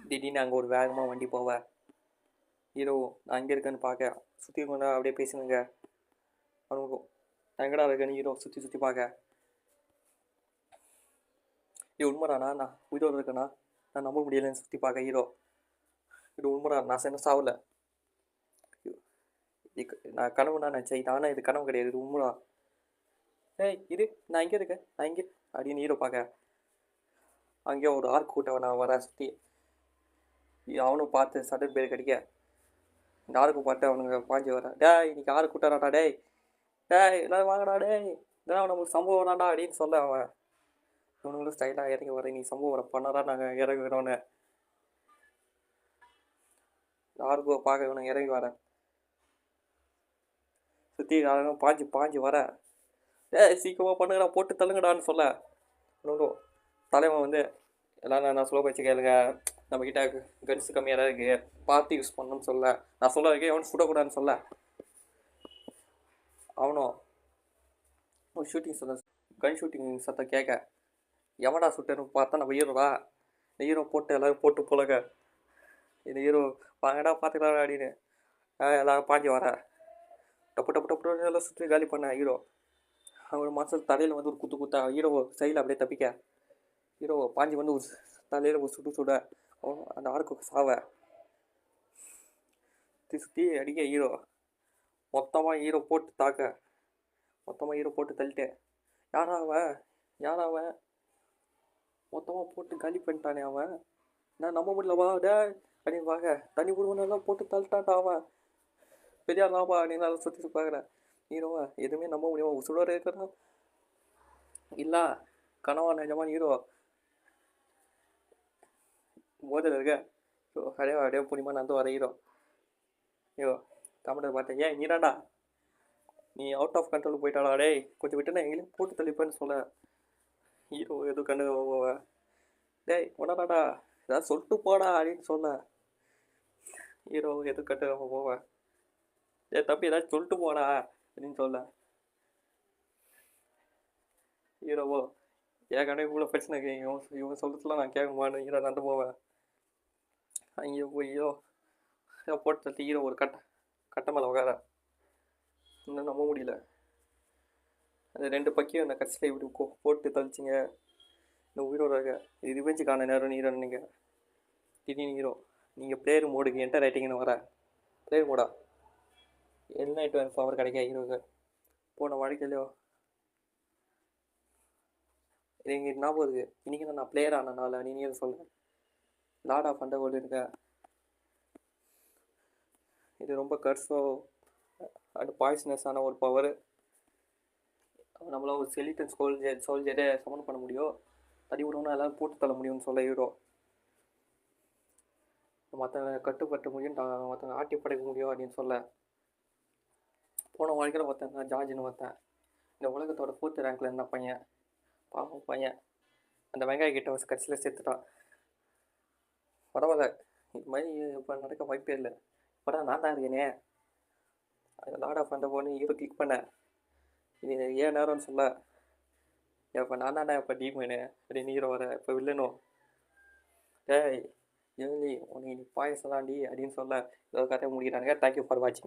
திடீர்னு அங்கே ஒரு வேகமாக வண்டி போவ. ஹீரோ நான் அங்கே இருக்கேன்னு பார்க்க சுற்றி கொண்டா அப்படியே பேசுனுங்க. அவனுக்கும் நான் எங்கடா இருக்கேன்னு ஹீரோ சுற்றி சுற்றி பார்க்க, இது உண்மைடாண்ணா நான் உயிரோடு இருக்கேண்ணா, நான் நம்ப முடியலைன்னு சுற்றி பார்க்க ஹீரோ, இது உண்மைடா நான் என்ன சாவல, நான் கனவுண்ணா நினச்சேன், இது ஆனால் இது கனவு கிடையாது, இது உண்மைடா. ஏய் இது நான் இங்கே இருக்கேன், நான் இங்கே அப்படின்னு ஹீரோ பார்க்க, அங்கேயோ ஒரு ஆர்க் கூட்ட நான் வரேன் சுற்றி. அவனும் பார்த்து சடன் பேர் கடிக்க இந்த ஆர்க்கு பார்த்து அவனுங்க பாஞ்சு வர, டேய் இன்னைக்கு ஆறு கூட்டாராடா, டேய் டேய் எல்லாரும் வாங்கடா, டேய் இதெல்லாம் நமக்கு சம்பவம் வராண்டா அப்படின்னு சொல்ல அவன். இவனுங்களும் ஸ்டைலாக இறங்கி வர, நீ சம்பவம் பண்ணாரா நாங்கள் இறங்குறோன்னு. ஆர்கோ பார்க்க இவனுங்க இறங்கி வர சுற்றி யாரும் பாஞ்சு பாஞ்சு வர, சீக்கிரமாக பண்ணுங்கடா போட்டு தள்ளுங்கடான்னு சொல்ல. இன்னும் தலைவன் வந்து எல்லாம் நான் சொல்ல போச்சு கேளுங்க, நம்மக்கிட்ட கன்ஸு கம்மியாக தான் இருக்குது, பார்த்து யூஸ் பண்ணணும்னு சொல்ல. நான் சொல்ல இருக்கேன் அவனு சுடக்கூடாதுன்னு சொல்ல. அவனும் ஷூட்டிங் சத்தம் கன் ஷூட்டிங் சத்தம் கேட்க, எவடா சுட்டேன்னு பார்த்தா நம்ம ஹீரோடா. இந்த ஹீரோ போட்டு எல்லோரும் போட்டு போலங்க, இந்த ஹீரோ வாங்கடா பார்த்துக்கலாம் அப்படின்னு எல்லோரும் பாஞ்சு வர, டப்பு டப்பு டப்பு எல்லாம் சுற்றி காலி பண்ண ஹீரோ. அவனோட மனசில் தலையில் வந்து ஒரு குத்து குத்தா ஹீரோ சைடில் அப்படியே தப்பிக்க, ஹீரோ பாஞ்சு வந்து ஒரு தலையில் ஒரு சுட்டு சுட அவன் அந்த ஆர்க்கு சாவ சுற்றி அடிக்க ஹீரோ மொத்தமாக ஹீரோ போட்டு தாக்க, மொத்தமாக ஹீரோ போட்டு தள்ளிட்டு யாராவன் மொத்தமாக போட்டு காலி பண்ணிட்டானே அவன், நான் நம்ப முடியலவா டே அப்படின்னு பார்க்க, தண்ணி குடும்பம் போட்டு தள்ளிட்டான்டா அவன், பெரியார் லாபா அப்படின்னு நல்லா சுற்றி பார்க்குறேன். ஹீரோவா எதுவுமே நம்ப முடியுமா, உசுடோட இருக்கிறா இல்லை கனவா நிஜமான ஹீரோ மோதல் இருக்க. ஸோ அப்படியே புனிமா நான் வர ஹீரோ. ஐயோ கமெண்ட் பார்த்தேன், ஏன் நீடாண்டா நீ அவுட் ஆஃப் கண்ட்ரோல் போயிட்டாடா, டே கொஞ்சம் விட்டுனா எங்கேயும் போட்டு தள்ளிப்பேன்னு சொல்ல. ஹீரோ எதுவும் கண்டு போவேன், டேய் உடனாடா ஏதாவது சொல்லிட்டு போடா அப்படின்னு சொல்ல. ஹீரோ எதுவும் கண்டு போவேன், ஏ தம்பி ஏதாச்சும் சொல்லிட்டு போடா அப்படின்னு சொல்ல. ஹீரோவோ ஏன் கடை இவ்வளோ பிரச்சனை இவன் சொல்றதுலாம் நான் கேட்குமான்னு ஹீரோ நடந்து போவேன். அங்கே போய் ஹீரோ போட்டு தள்ளி ஹீரோ ஒரு கட்டை மேலே உட்கார, இன்னும் நம்ப முடியல. அந்த ரெண்டு பக்கியும் அந்த கட்சியில் இப்படி போட்டு தள்ளிச்சிங்க, இந்த உயிரோட இது ரிவெஞ்சுக்கான நேரம் ஹீரோ. நீங்கள் திடீர்னு ஹீரோ நீங்கள் பிளேயர் மோடுக்கு என்டர் ஆகிட்டீங்கன்னு வர, பிளேயர் மோடா என்ன 24 ஹவர் கிடைக்க ஹீரோக்கு போன வாழ்க்கையிலையோ இது எங்களுக்கு ஞாபகம் இருக்குது. இன்றைக்கி நான் பிளேயர் ஆனனால நீ சொல்கிறேன், லார்ட் ஆஃப் அண்டர் வேர்ல்டு இருக்க, இது ரொம்ப கர்ஸோ அண்ட் பாய்ஸ்னஸான ஒரு பவர். நம்மளால் ஒரு செலிட்டன் சோல்ஜரே சமன் பண்ண முடியும், தடி விடணும்னா எல்லோரும் போட்டு தள்ள முடியும்னு சொல்ல ஹீரோ. மற்றவங்க கட்டுப்பட்ட முடியும், மற்றவங்க ஆட்டி படைக்க முடியும் அப்படின்னு சொல்ல. போன வாழ்க்கையில் பார்த்தேன் நான் ஜார்ஜின்னு பார்த்தேன், இந்த உலகத்தோட 4th ரேங்க்கில் இருந்த பையன், பாவம் பையன் அந்த வெங்காய கிட்ட கட்சியில் சேர்த்துட்டான். பரவாயில்ல இது மாதிரி இப்போ நடக்க வாய்ப்பே இல்லை, இப்போதான் நான் தான் இருக்கேனே. லார்ட் ஆஃப் அண்டர் போன்னு ஹீரோ கிளிக் பண்ணேன், இது ஏன் நேரம்னு சொல்ல. இப்போ நான் தானே இப்போ டீமனு அப்படின்னு ஹீரோ வர, இப்போ வில்லனும் டேய் ஏலி உனக்கு நீ பாயசம் தாண்டி அப்படின்னு சொல்ல. இதோ கதையை முடிக்கிறானுங்க. தேங்க்யூ ஃபார் வாட்சிங்.